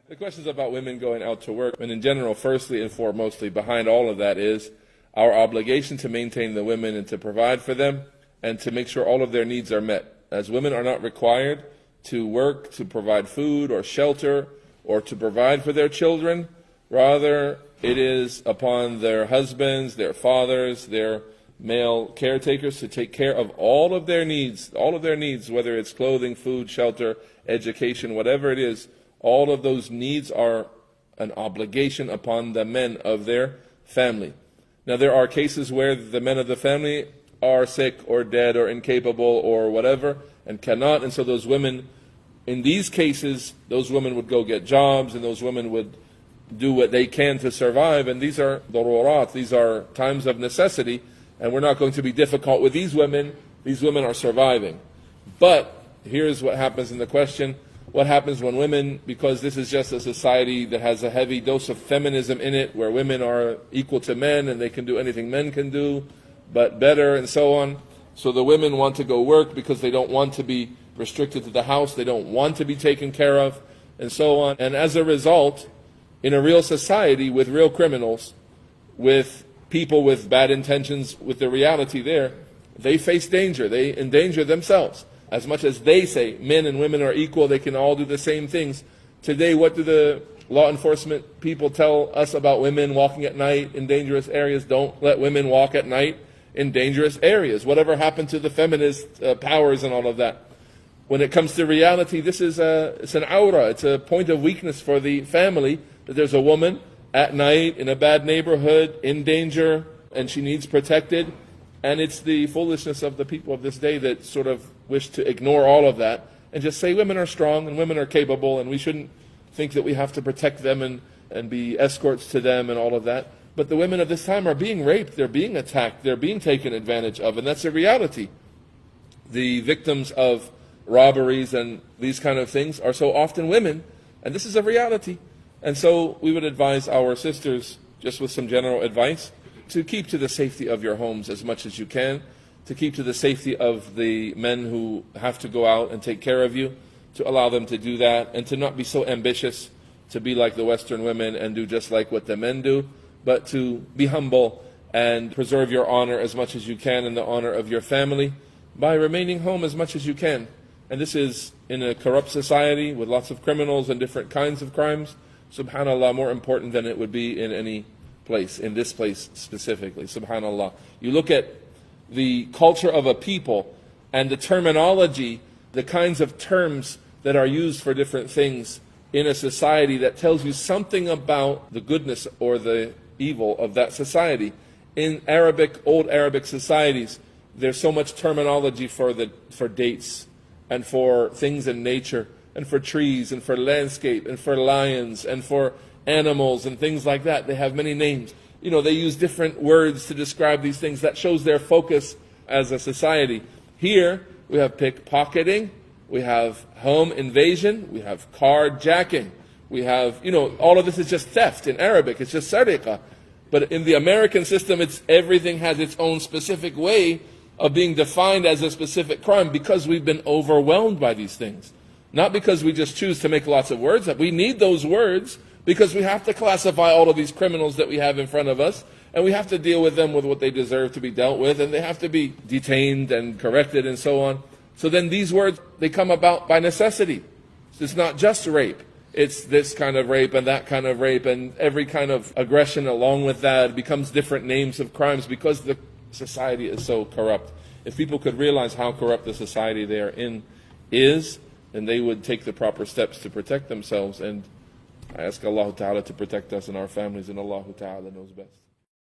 The questions about women going out to work, and in general, firstly and foremostly, behind all of that is our obligation to maintain the women and to provide for them and to make sure all of their needs are met. As women are not required to work, to provide food or shelter or to provide for their children, rather it is upon their husbands, their fathers, their male caretakers to take care of all of their needs, whether it's clothing, food, shelter, education, whatever it is. All of those needs are an obligation upon the men of their family. Now there are cases where the men of the family are sick or dead or incapable or whatever and cannot, and so those women, in these cases, those women would go get jobs and those women would do what they can to survive, and these are darurat, these are times of necessity, and we're not going to be difficult with these women. These women are surviving. But here's what happens in the question. What happens when women, because this is just a society that has a heavy dose of feminism in it, where women are equal to men and they can do anything men can do, but better and so on. So the women want to go work because they don't want to be restricted to the house, they don't want to be taken care of, and so on. And as a result, in a real society with real criminals, with people with bad intentions, with the reality there, they face danger, they endanger themselves. As much as they say men and women are equal, they can all do the same things. Today, what do the law enforcement people tell us about women walking at night in dangerous areas? Don't let women walk at night in dangerous areas. Whatever happened to the feminist powers and all of that? When it comes to reality, this is it's an aura, it's a point of weakness for the family, that there's a woman at night in a bad neighborhood, in danger, and she needs protected. And it's the foolishness of the people of this day that sort of wish to ignore all of that and just say women are strong and women are capable and we shouldn't think that we have to protect them and be escorts to them and all of that. But the women of this time are being raped, they're being attacked, they're being taken advantage of, and that's a reality. The victims of robberies and these kind of things are so often women, and this is a reality. And so we would advise our sisters, just with some general advice, to keep to the safety of your homes as much as you can, to keep to the safety of the men who have to go out and take care of you, to allow them to do that, and to not be so ambitious to be like the Western women and do just like what the men do, but to be humble and preserve your honor as much as you can and the honor of your family by remaining home as much as you can. And this is in a corrupt society with lots of criminals and different kinds of crimes, subhanAllah, more important than it would be in any place, in this place specifically, subhanAllah. You look at the culture of a people and the terminology, the kinds of terms that are used for different things in a society that tells you something about the goodness or the evil of that society. In Arabic, old Arabic societies, there's so much terminology for dates and for things in nature and for trees and for landscape and for lions and for animals and things like that. They have many names. You know, they use different words to describe these things. That shows their focus as a society. Here, we have pickpocketing, we have home invasion, we have carjacking, we have, all of this is just theft in Arabic. It's just sariqa. But in the American system, everything has its own specific way of being defined as a specific crime because we've been overwhelmed by these things. Not because we just choose to make lots of words up. We need those words because we have to classify all of these criminals that we have in front of us, and we have to deal with them with what they deserve to be dealt with, and they have to be detained and corrected and so on. So then these words, they come about by necessity. It's not just rape. It's this kind of rape and that kind of rape and every kind of aggression along with that. It becomes different names of crimes because the society is so corrupt. If people could realize how corrupt the society they are in is, then they would take the proper steps to protect themselves. And I ask Allah Ta'ala to protect us and our families, and Allah Ta'ala knows best.